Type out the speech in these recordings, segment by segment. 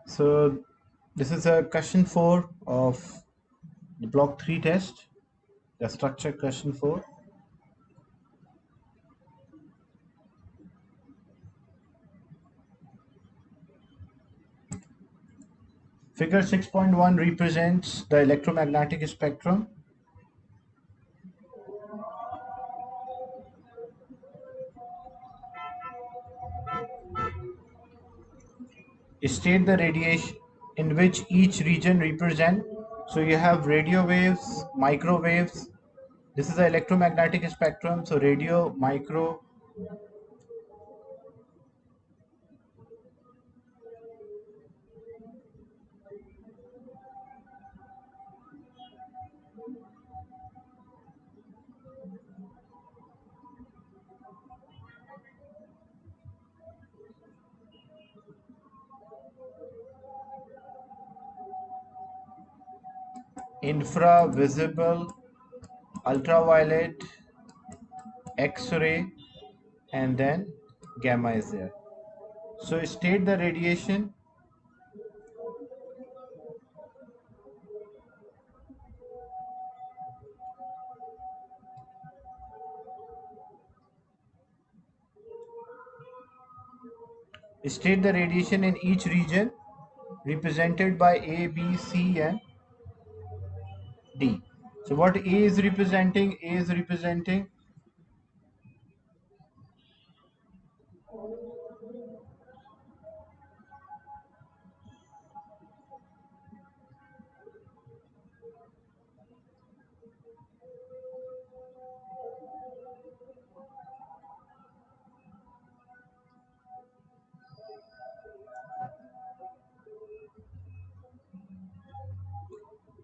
So this is a question 4 of the block 3 test, the structure question 4. Figure 6.1 represents the electromagnetic spectrum. State the radiation in which each region represent. So you have radio waves, microwaves. This is the electromagnetic spectrum. So radio, micro, infra, visible, ultraviolet, X-ray, and then gamma is there. So state the radiation. State the radiation in each region represented by A, B, C, and D. So what A is representing? A is representing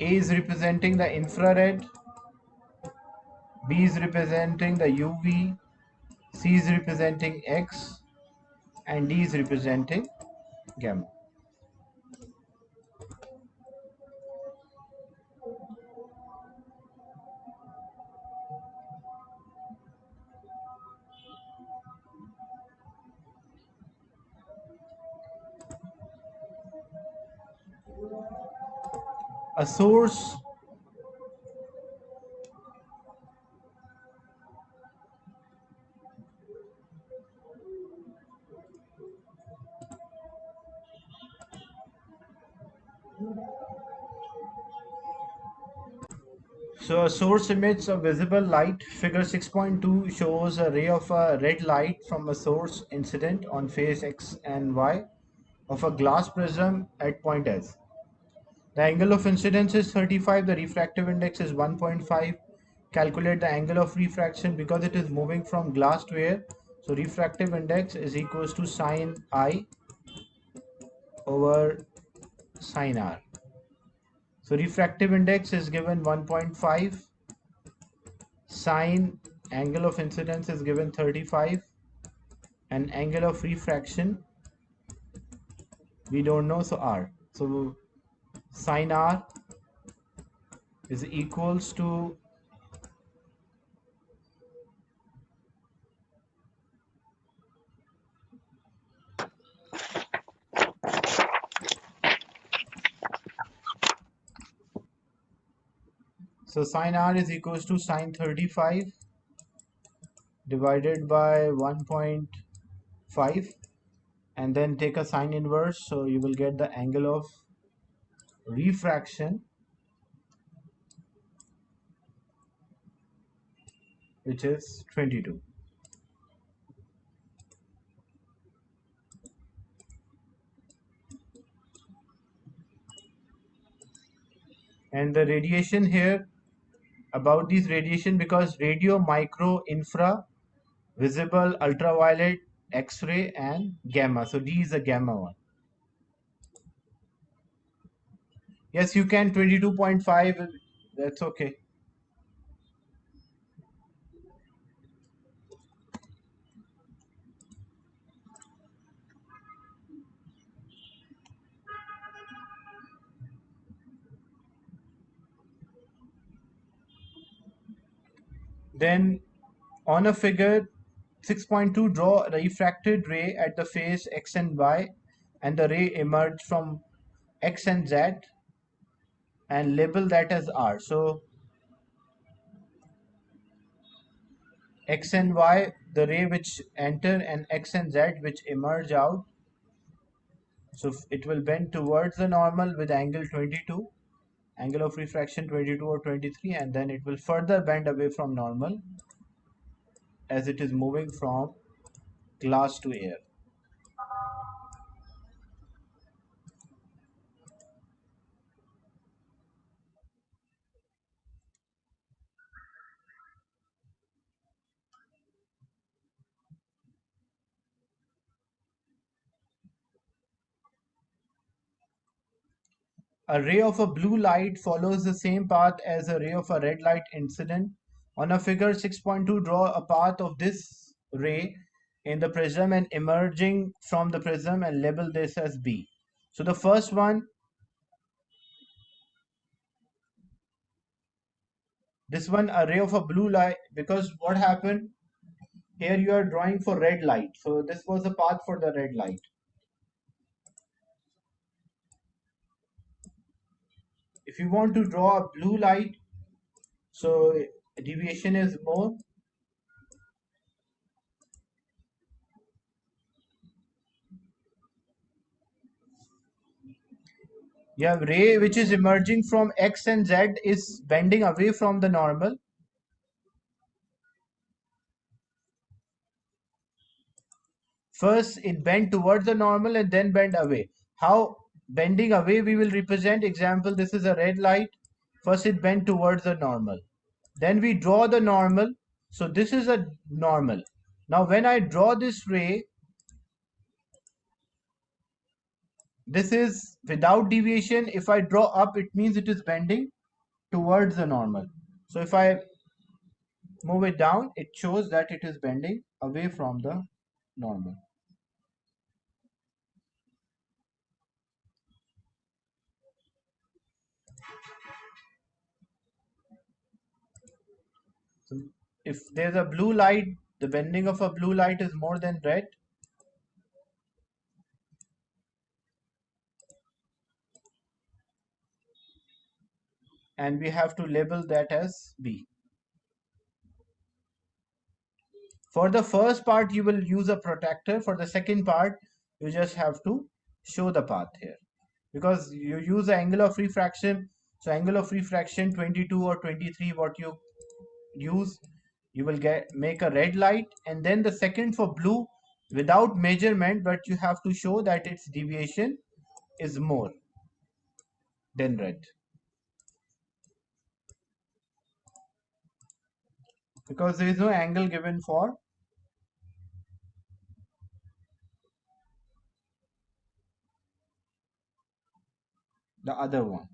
A is representing the infrared, B is representing the UV, C is representing X, and D is representing gamma. A source So a source emits a visible light. Figure 6.2 shows a ray of a red light from a source incident on phase X and Y of a glass prism at point S. The angle of incidence is 35, the refractive index is 1.5. Calculate the angle of refraction because it is moving from glass to air. So refractive index is equals to sine I over sine R. So refractive index is given 1.5. Sine angle of incidence is given 35, and angle of refraction we don't know, so R. So sine R is equals to sine R is equals to sine 35 divided by 1.5, and then take a sine inverse, so you will get the angle of refraction, which is 22. And the radiation here, about these radiation, because radio, micro, infra, visible, ultraviolet, X-ray, and gamma. So D is a gamma one. Yes, you can 22.5. That's okay. Then on a figure 6.2, draw a refracted ray at the phase X and Y, and the ray emerged from X and Z and label that as R. So X and Y, the ray which enter, and X and Z which emerge out. So it will bend towards the normal with angle 22, angle of refraction 22 or 23, and then it will further bend away from normal as it is moving from glass to air. A ray of a blue light follows the same path as a ray of a red light incident. On a figure 6.2, draw a path of this ray in the prism and emerging from the prism and label this as B. So the first one, this one, a ray of a blue light, because what happened here, you are drawing for red light. So this was the path for the red light. If you want to draw a blue light, so deviation is more. You have ray which is emerging from X and Z is bending away from the normal. First it bend towards the normal and then bend away. How bending away we will represent, example, this is a red light. First it bend towards the normal. Then we draw the normal. So this is a normal. Now when I draw this ray, this is without deviation. If I draw up, it means it is bending towards the normal. So if I move it down, it shows that it is bending away from the normal. So if there's a blue light, the bending of a blue light is more than red. And we have to label that as B. For the first part, you will use a protector. For the second part, you just have to show the path here. Because you use the angle of refraction. So angle of refraction 22 or 23, what you use, you will make a red light. And then the second for blue, without measurement, but you have to show that its deviation is more than red. Because there is no angle given for the other one.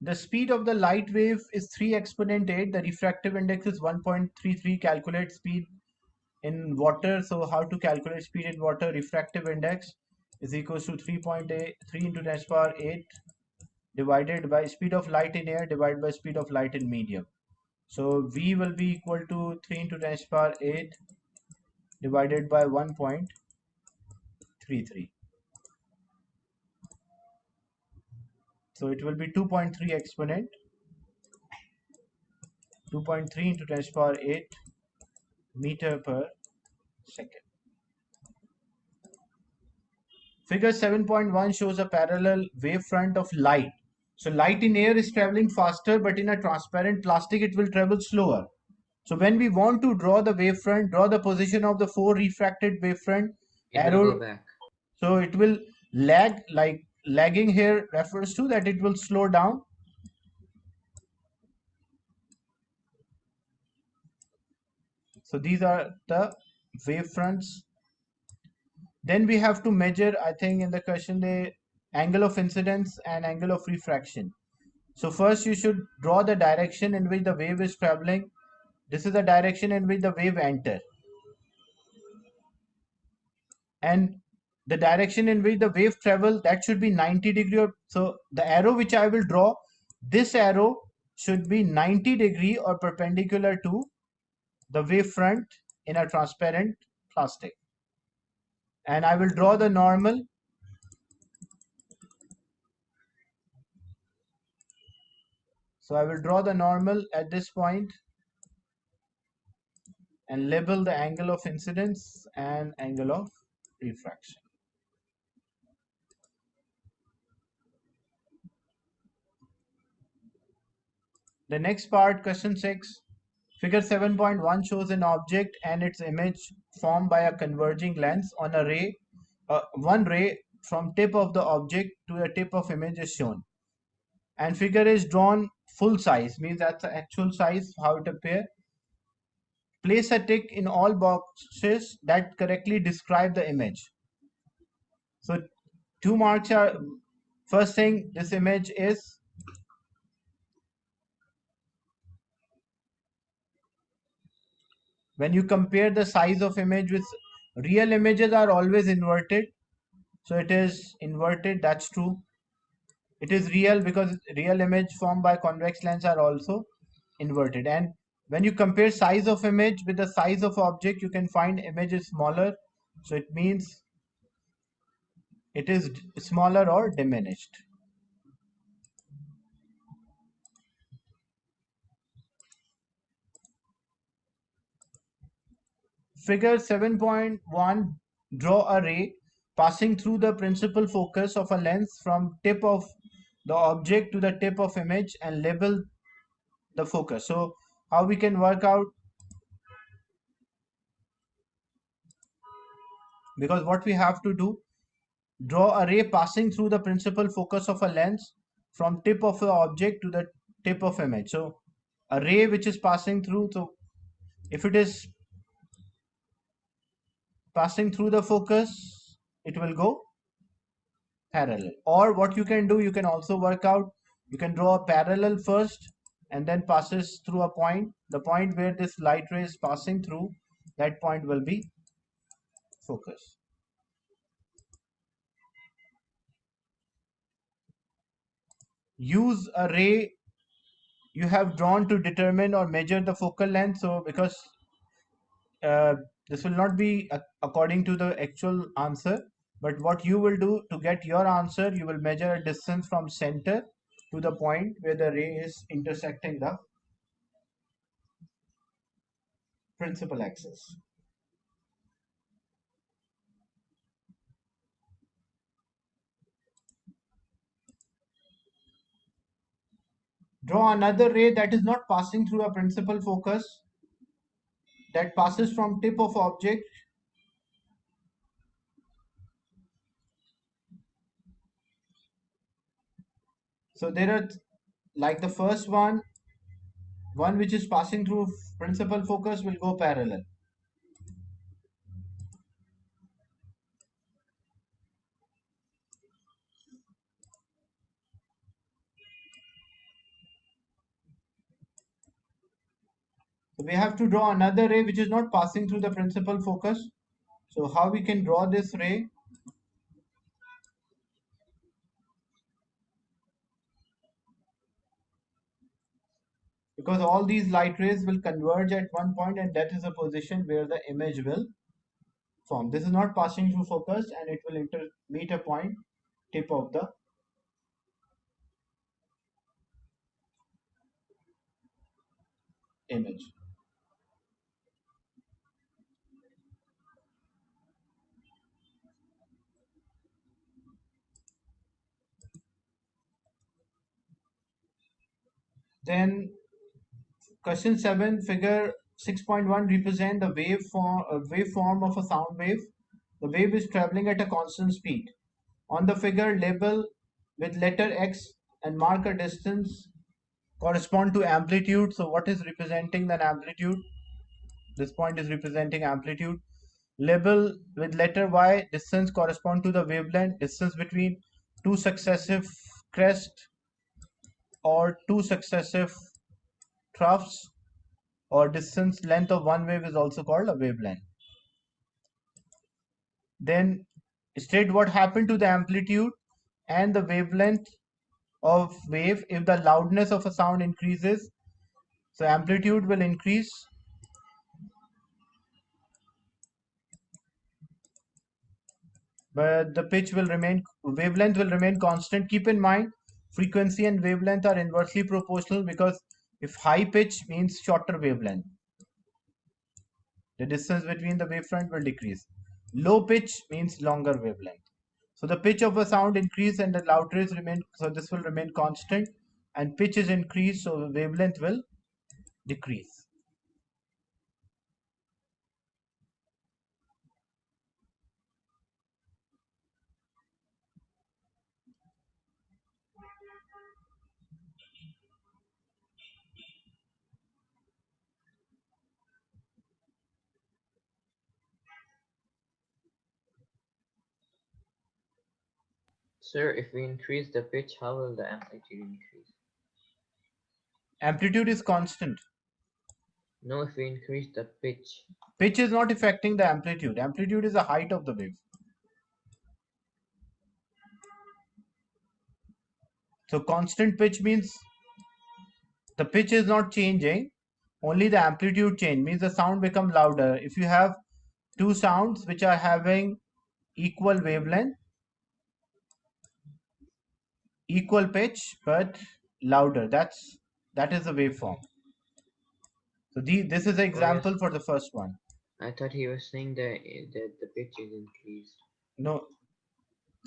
The speed of the light wave is 3 exponent 8. The refractive index is 1.33. Calculate speed in water. So how to calculate speed in water? Refractive index is equals to 3.8, 3 into 10 power 8 divided by speed of light in air divided by speed of light in medium. So V will be equal to 3 into 10 power 8 divided by 1.33. So it will be 2.3 exponent 2.3 into 10 power 8 meter per second. Figure 7.1 shows a parallel wavefront of light. So light in air is traveling faster, but in a transparent plastic it will travel slower. So when we want to draw the wavefront, draw the position of the 4 refracted wavefront It will go arrow. back. So it will lag, like lagging here refers to that it will slow down. So these are the wavefronts. Then we have to measure, I think in the question, the angle of incidence and angle of refraction. So first you should draw the direction in which the wave is traveling. This is the direction in which the wave enter. And the direction in which the wave travel, that should be 90 degree. So the arrow which I will draw, this arrow should be 90 degree or perpendicular to the wave front in a transparent plastic. And I will draw the normal. So I will draw the normal at this point and label the angle of incidence and angle of refraction. The next part, question 6. Figure 7.1 shows an object and its image formed by a converging lens on a ray. One ray from tip of the object to the tip of image is shown. And figure is drawn full size, means that's the actual size, how it appears. Place a tick in all boxes that correctly describe the image. So 2 marks are, first thing, this image is, when you compare the size of image with real images are always inverted. So it is inverted, that's true. It is real because real image formed by convex lens are also inverted. And when you compare size of image with the size of object, you can find image is smaller. So it means it is smaller or diminished. Figure 7.1, draw a ray passing through the principal focus of a lens from tip of the object to the tip of image and label the focus. So how we can work out, because what we have to do, draw a ray passing through the principal focus of a lens from tip of the object to the tip of image. So a ray which is passing through, so if it is passing through the focus, it will go parallel. Or what you can do, you can also work out, you can draw a parallel first and then passes through a point. The point where this light ray is passing through, that point will be focus. Use a ray you have drawn to determine or measure the focal length. So because uh, this will not be according to the actual answer, but what you will do to get your answer, you will measure a distance from center to the point where the ray is intersecting the principal axis. Draw another ray that is not passing through a principal focus, that passes from tip of object so there are, like the first one which is passing through principal focus will go parallel. So we have to draw another ray which is not passing through the principal focus. So how we can draw this ray? Because all these light rays will converge at one point and that is the position where the image will form. This is not passing through focus and it will meet a point, tip of the image. Then question 7, figure 6.1 represent the waveform of a sound wave. The wave is traveling at a constant speed. On the figure, label with letter X and mark a distance correspond to amplitude. So what is representing the amplitude? This point is representing amplitude. Label with letter Y, distance correspond to the wavelength, distance between two successive crests or two successive troughs, or distance length of one wave is also called a wavelength. Then state what happened to the amplitude and the wavelength of wave if the loudness of a sound increases. So amplitude will increase but the wavelength will remain constant. Keep in mind, frequency and wavelength are inversely proportional, because if high pitch means shorter wavelength, the distance between the wavefront will decrease. Low pitch means longer wavelength. So the pitch of a sound increase and the loud rays remain, so this will remain constant, and pitch is increased, so the wavelength will decrease. Sir, if we increase the pitch, how will the amplitude increase? Amplitude is constant. No, if we increase the pitch. Pitch is not affecting the amplitude. Amplitude is the height of the wave. So constant pitch means the pitch is not changing, only the amplitude change, means the sound become louder. If you have two sounds which are having equal wavelength, equal pitch, but louder, that is the waveform. So this is an Oh yes, example for the first one. I thought he was saying that the pitch is increased. No,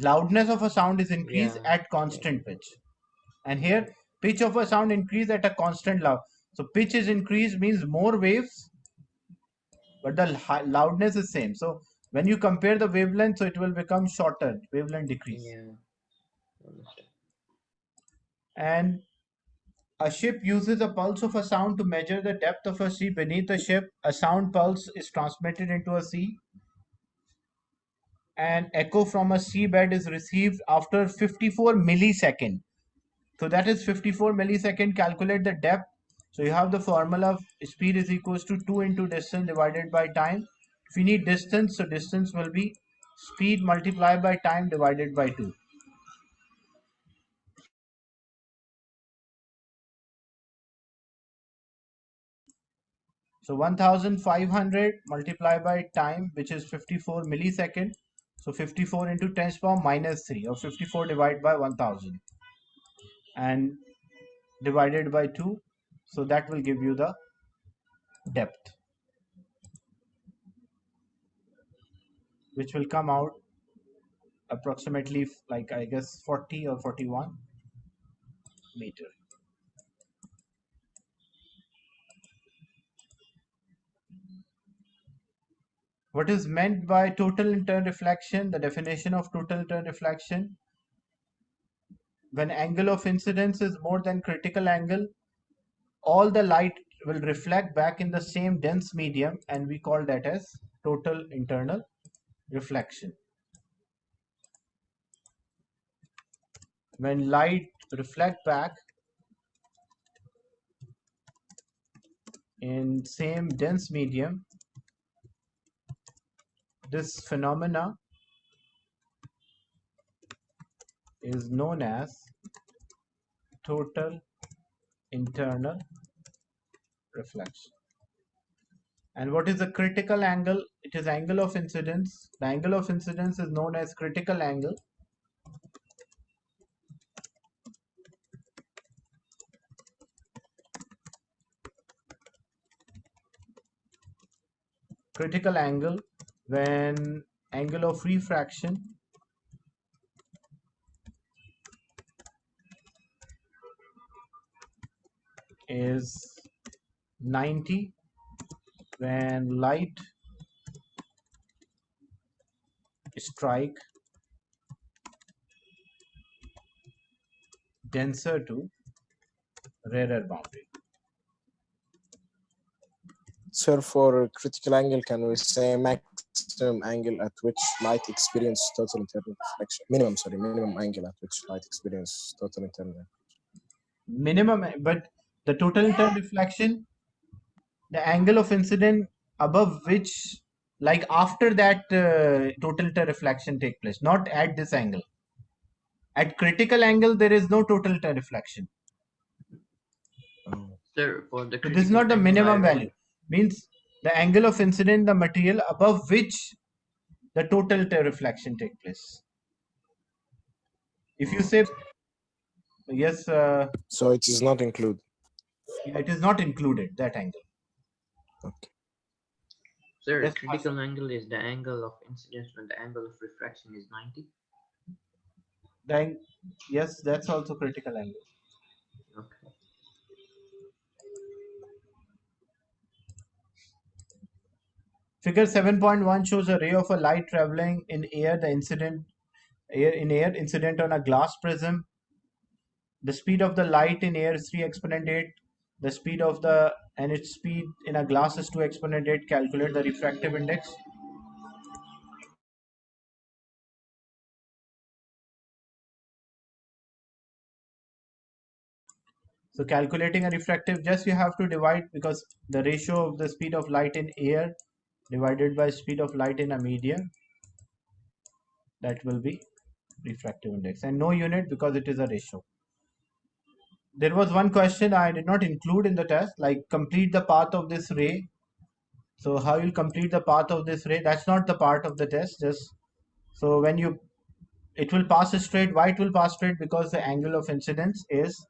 loudness of a sound is increased Yeah, at yeah, constant pitch, and here pitch of a sound increase at a constant loud. So pitch is increased means more waves, but the loudness is same. So when you compare the wavelength, so it will become shorter, wavelength decrease. yeah. Understand. And a ship uses a pulse of a sound to measure the depth of a sea beneath the ship. A sound pulse is transmitted into a sea. An echo from a seabed is received after 54 millisecond. So that is 54 millisecond. Calculate the depth. So you have the formula: speed is equals to 2 into distance divided by time. If you need distance, so distance will be speed multiplied by time divided by 2. So 1500 multiplied by time, which is 54 millisecond. So 54 into 10 to the power minus 3, or 54 divided by 1000 and divided by 2. So that will give you the depth, which will come out approximately, like, I guess 40 or 41 meter. What is meant by total intern reflection? The definition of total intern reflection: when angle of incidence is more than critical angle, all the light will reflect back in the same dense medium, and we call that as total internal reflection. When light reflect back in same dense medium, this phenomena is known as total internal reflection. And what is the critical angle? It is angle of incidence. The angle of incidence is known as critical angle. Critical angle when angle of refraction is 90, when light strike denser to rarer boundary. Sir, for critical angle, can we say maximum angle at which light experience total internal reflection? Minimum angle at which light experience total internal reflection. Minimum, but the total internal reflection, the angle of incidence above which, like after that total reflection take place, not at this angle. At critical angle, there is no total reflection. Sir, for the So this is critical not the angle, I minimum will. value. Means the angle of incidence, the material above which the total reflection take place. If you say yes, So it is not included. it is not included, that angle. Okay. Sir, Yes, critical angle is the angle of incidence when the angle of refraction is 90. then yes, that's also critical angle. Okay. Figure 7.1 shows a ray of a light traveling in air, the incident on a glass prism. The speed of the light in air is 3 exponent 8. The speed of the and its speed in a glass is 2 exponent 8. Calculate the refractive index. So calculating a refractive, just you have to divide, because the ratio of the speed of light in air divided by speed of light in a medium, that will be refractive index, and no unit because it is a ratio. There was one question I did not include in the test, like complete the path of this ray. So how you'll complete the path of this ray? That's not the part of the test. Just so when you, it will pass straight. Why it will pass straight? Because the angle of incidence is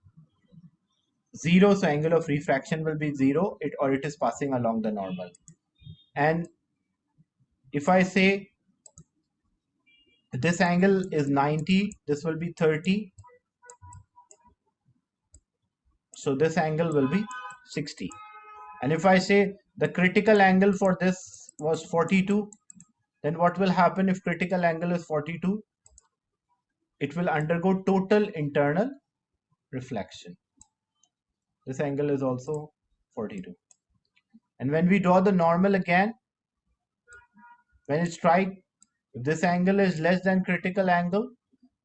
0. So angle of refraction will be 0. It is passing along the normal. And if I say this angle is 90, this will be 30. So this angle will be 60. And if I say the critical angle for this was 42, then what will happen if critical angle is 42? It will undergo total internal reflection. This angle is also 42. And when we draw the normal again, when it strikes, if this angle is less than critical angle,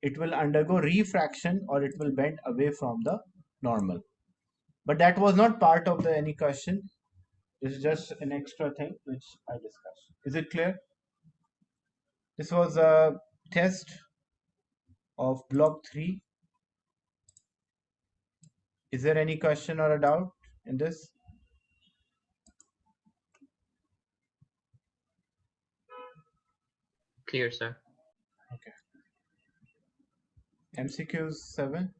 it will undergo refraction or it will bend away from the normal. But that was not part of the any question. This is just an extra thing which I discussed. Is it clear? This was a test of block 3. Is there any question or a doubt in this? Clear, sir. Okay. MCQs 7.